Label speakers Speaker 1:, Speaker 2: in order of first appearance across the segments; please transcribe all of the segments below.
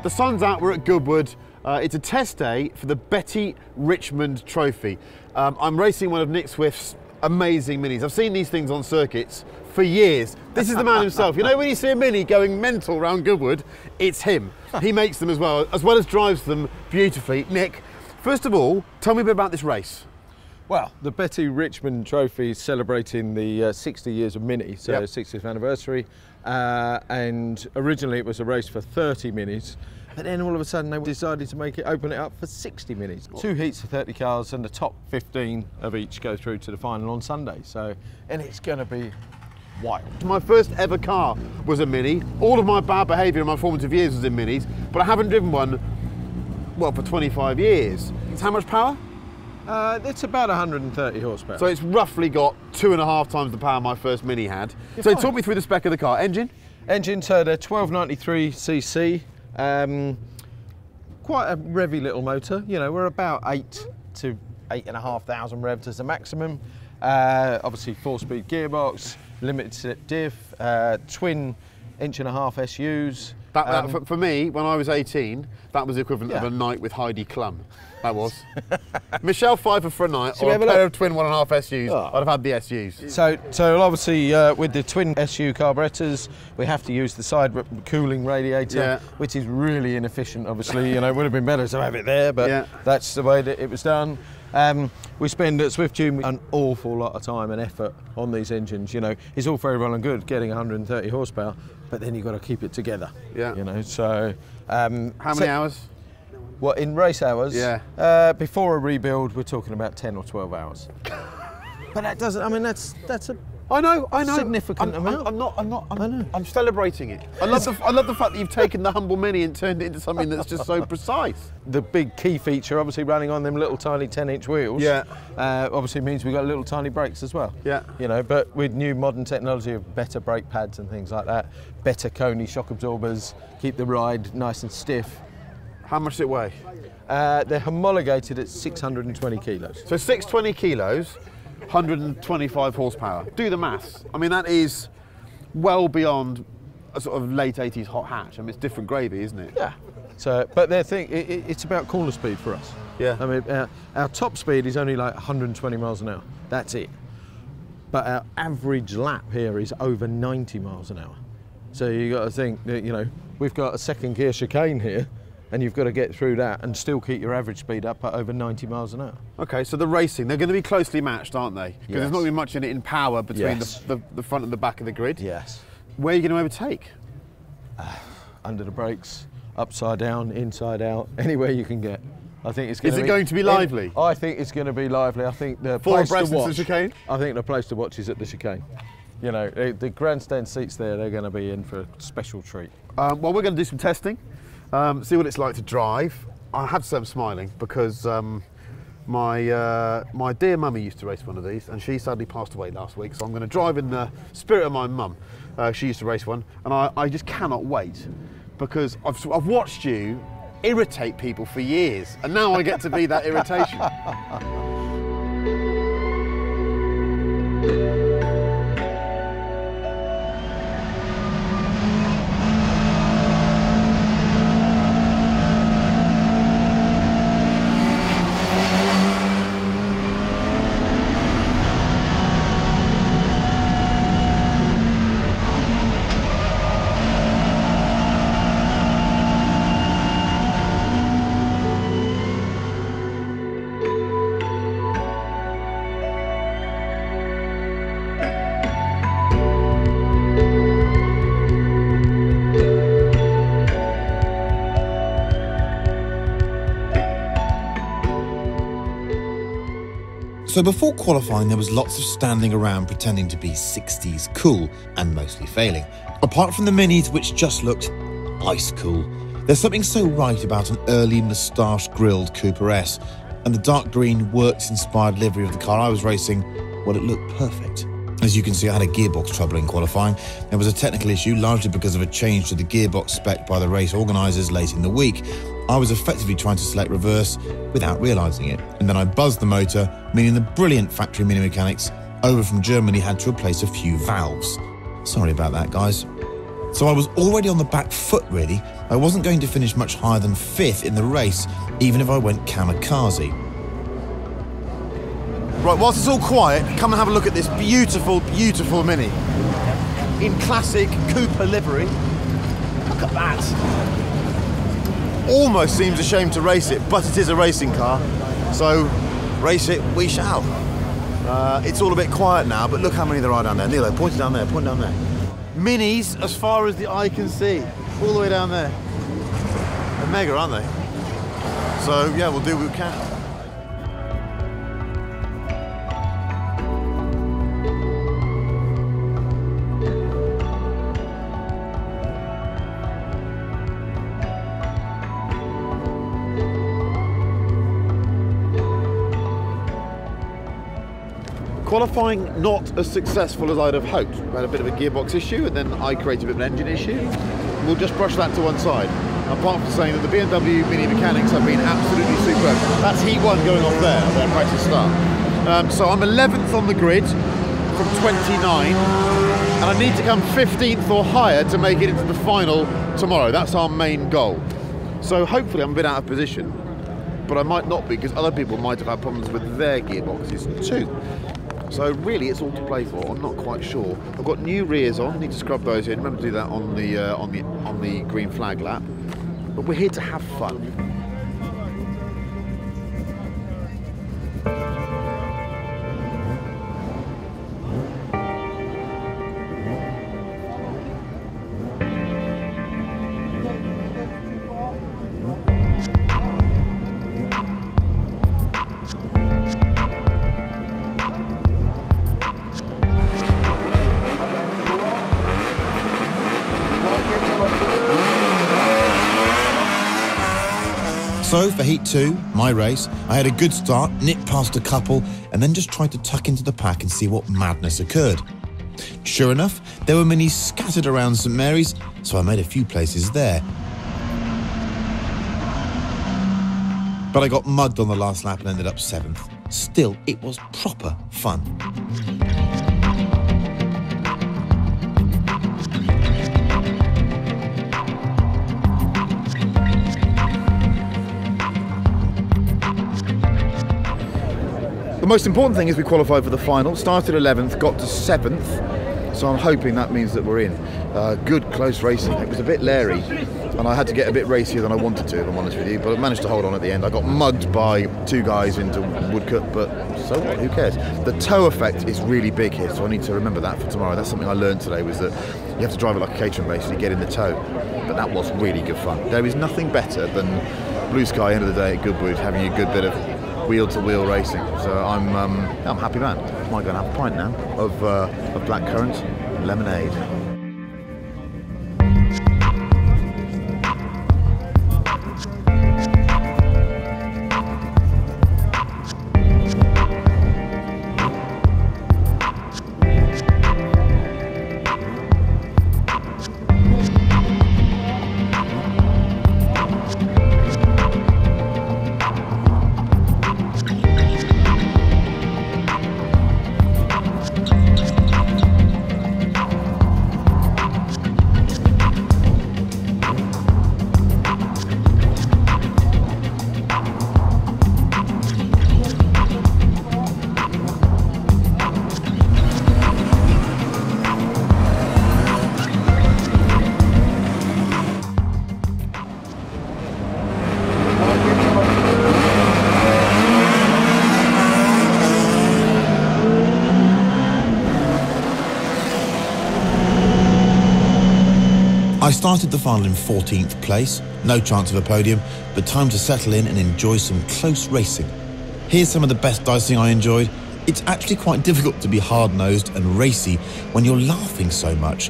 Speaker 1: The sun's out, we're at Goodwood. It's a test day for the Betty Richmond Trophy. I'm racing one of Nick Swift's amazing minis. I've seen these things on circuits for years. This is the man himself. You know when you see a mini going mental around Goodwood, it's him. He makes them as well as drives them beautifully. Nick, first of all, tell me a bit about this race.
Speaker 2: Well, the Betty Richmond Trophy is celebrating the 60 years of Mini, so
Speaker 1: yep.
Speaker 2: 60th anniversary. And originally it was a race for 30 minis, but then all of a sudden they decided to open it up for 60 minis. 2 heats of 30 cars, and the top 15 of each go through to the final on Sunday. So, and it's going to be wild.
Speaker 1: My first ever car was a Mini. All of my bad behaviour in my formative years was in Minis, but I haven't driven one, well, for 25 years. It's how much power?
Speaker 2: It's about 130 horsepower.
Speaker 1: So it's roughly got 2.5 times the power my first Mini had. So talk me through the spec of the car. Engine?
Speaker 2: Engine, so they're 1293cc. Quite a revvy little motor. You know, we're about 8 to 8,500 revs as a maximum. Obviously 4-speed gearbox, limited slip diff, twin 1.5 SUs.
Speaker 1: For me, when I was 18, that was the equivalent of a night with Heidi Klum. That was. Michelle Pfeiffer for a night, or a pair of twin 1.5 SUs. Oh. I'd have had the SUs.
Speaker 2: So obviously with the twin SU carburetors, we have to use the side cooling radiator, which is really inefficient. Obviously, you know, it would have been better to have it there, but that's the way that it was done. We spend at Swift Tune an awful lot of time and effort on these engines. You know, it's all very well and good getting 130 horsepower, but then you've got to keep it together. Yeah. You know, so
Speaker 1: how many hours?
Speaker 2: What, in race hours? Yeah. Before a rebuild, we're talking about 10 or 12 hours. But that doesn't. I mean, that's a. I know. Significant amount.
Speaker 1: I'm celebrating it. I love the fact that you've taken the humble Mini and turned it into something that's just so precise.
Speaker 2: The big key feature, obviously, running on them little tiny 10-inch wheels. Obviously means we've got little tiny brakes as well. Yeah. You know, but with new modern technology of better brake pads and things like that, better Coney shock absorbers, keep the ride nice and stiff.
Speaker 1: How much does it weigh?
Speaker 2: They're homologated at 620 kilos.
Speaker 1: So 620 kilos, 125 horsepower. Do the maths. I mean, that is well beyond a sort of late 80s hot hatch. I mean, it's different gravy, isn't it?
Speaker 2: Yeah. So, but it's about corner speed for us. Yeah. I mean, our top speed is only like 120 miles an hour. That's it. But our average lap here is over 90 miles an hour. So you got to think that, you know, we've got a second gear chicane here, and you've got to get through that and still keep your average speed up at over 90 miles an hour. Okay,
Speaker 1: so the racing, they're going to be closely matched, aren't they? Because there's not going to be much in power between the front and the back of the grid.
Speaker 2: Yes.
Speaker 1: Where are you going to overtake?
Speaker 2: Under the brakes, upside down, inside out, anywhere you can get. I think it's going to be...
Speaker 1: Is it going to be lively?
Speaker 2: I think it's going to be lively. I think the
Speaker 1: place to watch... the chicane?
Speaker 2: I think the place to watch is at the chicane. You know, the grandstand seats there, they're going to be in for a special treat.
Speaker 1: Well, we're going to do some testing. See what it's like to drive. I have to say I'm smiling because my dear mummy used to race one of these, and she sadly passed away last week, so I'm going to drive in the spirit of my mum. She used to race one, and I just cannot wait because I've watched you irritate people for years, and now I get to be that irritation.
Speaker 3: So before qualifying, there was lots of standing around pretending to be 60s cool and mostly failing. Apart from the Minis, which just looked ice cool. There's something so right about an early moustache-grilled Cooper S, and the dark green works-inspired livery of the car I was racing, well, it looked perfect. As you can see, I had a gearbox trouble in qualifying. There was a technical issue, largely because of a change to the gearbox spec by the race organisers late in the week. I was effectively trying to select reverse without realising it, and then I buzzed the motor, meaning the brilliant factory mini mechanics over from Germany had to replace a few valves. Sorry about that, guys. So I was already on the back foot, really. I wasn't going to finish much higher than 5th in the race, even if I went kamikaze.
Speaker 1: Right, whilst it's all quiet, come and have a look at this beautiful, beautiful Mini. In classic Cooper livery. Look at that. Almost seems a shame to race it, but it is a racing car. So, race it we shall. It's all a bit quiet now, but look how many there are down there. Nilo, point it down there, point it down there. Minis as far as the eye can see. All the way down there. They're mega, aren't they? So, yeah, we'll do what we can. Qualifying not as successful as I'd have hoped. We had a bit of a gearbox issue and then I created a bit of an engine issue. We'll just brush that to one side. Apart from saying that the BMW Mini mechanics have been absolutely superb. That's heat 1 going off there, their practice start. So I'm 11th on the grid from 29 and I need to come 15th or higher to make it into the final tomorrow. That's our main goal. So hopefully I'm a bit out of position, but I might not be because other people might have had problems with their gearboxes too. So really, it's all to play for. I'm not quite sure. I've got new rears on. Need to scrub those in. Remember to do that on the green flag lap. But we're here to have fun.
Speaker 3: So for Heat 2, my race, I had a good start, nipped past a couple, and then just tried to tuck into the pack and see what madness occurred. Sure enough, there were Minis scattered around St Mary's, so I made a few places there. But I got mugged on the last lap and ended up 7th. Still, it was proper fun.
Speaker 1: The most important thing is we qualified for the final, started 11th, got to 7th, so I'm hoping that means that we're in. Good close racing. It was a bit leery and I had to get a bit racier than I wanted to, if I'm honest with you, but I managed to hold on at the end. I got mugged by 2 guys into Woodcut, but so what, who cares? The tow effect is really big here, so I need to remember that for tomorrow. That's something I learned today, was that you have to drive it like a catering race and you get in the tow, but that was really good fun. There is nothing better than blue sky end of the day at Goodwood, having a good bit of wheel-to-wheel racing. So I'm happy man. I might go and have a pint now of blackcurrant and lemonade.
Speaker 3: I started the final in 14th place, no chance of a podium, but time to settle in and enjoy some close racing. Here's some of the best dicing I enjoyed. It's actually quite difficult to be hard-nosed and racy when you're laughing so much.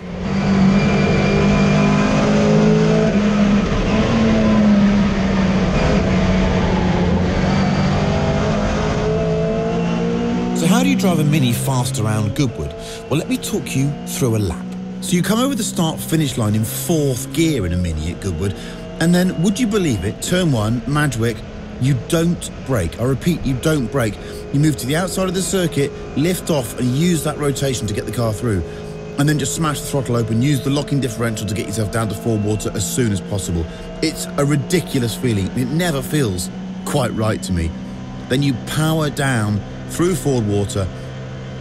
Speaker 3: So how do you drive a Mini fast around Goodwood? Well, let me talk you through a lap. So you come over the start-finish line in 4th gear in a Mini at Goodwood, and then, would you believe it, turn 1, Madgwick, you don't brake. I repeat, you don't brake. You move to the outside of the circuit, lift off, and use that rotation to get the car through. and then just smash the throttle open, use the locking differential to get yourself down to Ford water as soon as possible. It's a ridiculous feeling. It never feels quite right to me. Then you power down through Ford water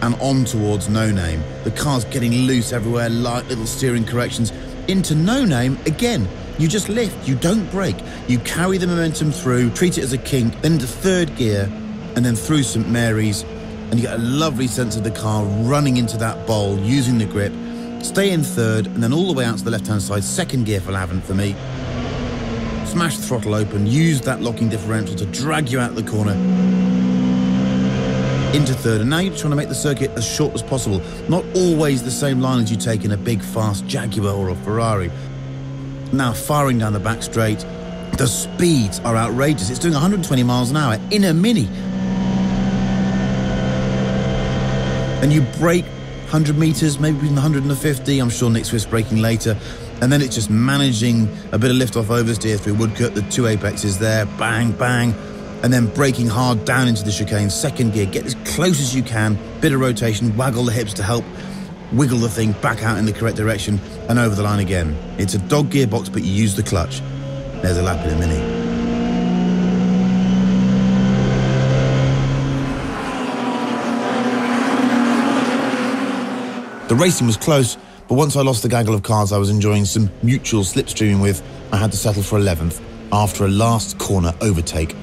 Speaker 3: and on towards No Name. The car's getting loose everywhere, light little steering corrections. Into No Name, again, you just lift, you don't brake. You carry the momentum through, treat it as a kink, then into third gear, and then through St Mary's, and you get a lovely sense of the car running into that bowl, using the grip. Stay in third, and then all the way out to the left-hand side, second gear for Lavant for me. Smash the throttle open, use that locking differential to drag you out of the corner. Into third, and now you're trying to make the circuit as short as possible. Not always the same line as you take in a big, fast Jaguar or a Ferrari. Now firing down the back straight. The speeds are outrageous. It's doing 120 miles an hour in a Mini. And you brake 100 metres, maybe even 150. I'm sure Nick Swift's braking later. And then it's just managing a bit of lift off oversteer through Woodcut, the two apexes there, bang, bang. And then braking hard down into the chicane, second gear, get as close as you can, bit of rotation, waggle the hips to help wiggle the thing back out in the correct direction and over the line again. It's a dog gearbox, but you use the clutch. There's a lap in a Mini. The racing was close, but once I lost the gaggle of cars I was enjoying some mutual slipstreaming with, I had to settle for 11th after a last corner overtake.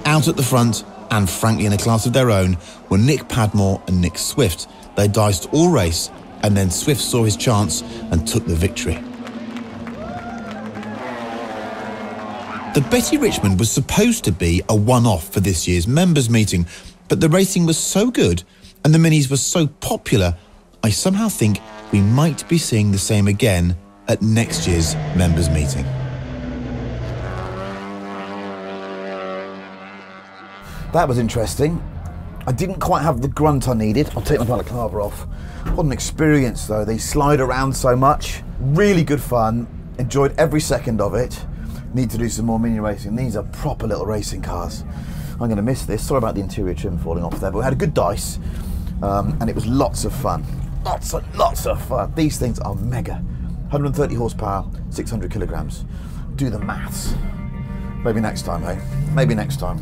Speaker 3: Out at the front, and frankly in a class of their own, were Nick Padmore and Nick Swift. They diced all race, and then Swift saw his chance and took the victory. The Betty Richmond was supposed to be a one-off for this year's members' meeting, but the racing was so good and the Minis were so popular, I somehow think we might be seeing the same again at next year's members' meeting.
Speaker 4: That was interesting. I didn't quite have the grunt I needed. I'll take my balaclava off. What an experience though. They slide around so much. Really good fun. Enjoyed every second of it. Need to do some more mini racing. These are proper little racing cars. I'm going to miss this. Sorry about the interior trim falling off there, but we had a good dice and it was lots of fun. Lots of fun. These things are mega. 130 horsepower, 600 kilograms. Do the maths. Maybe next time, hey? Maybe next time.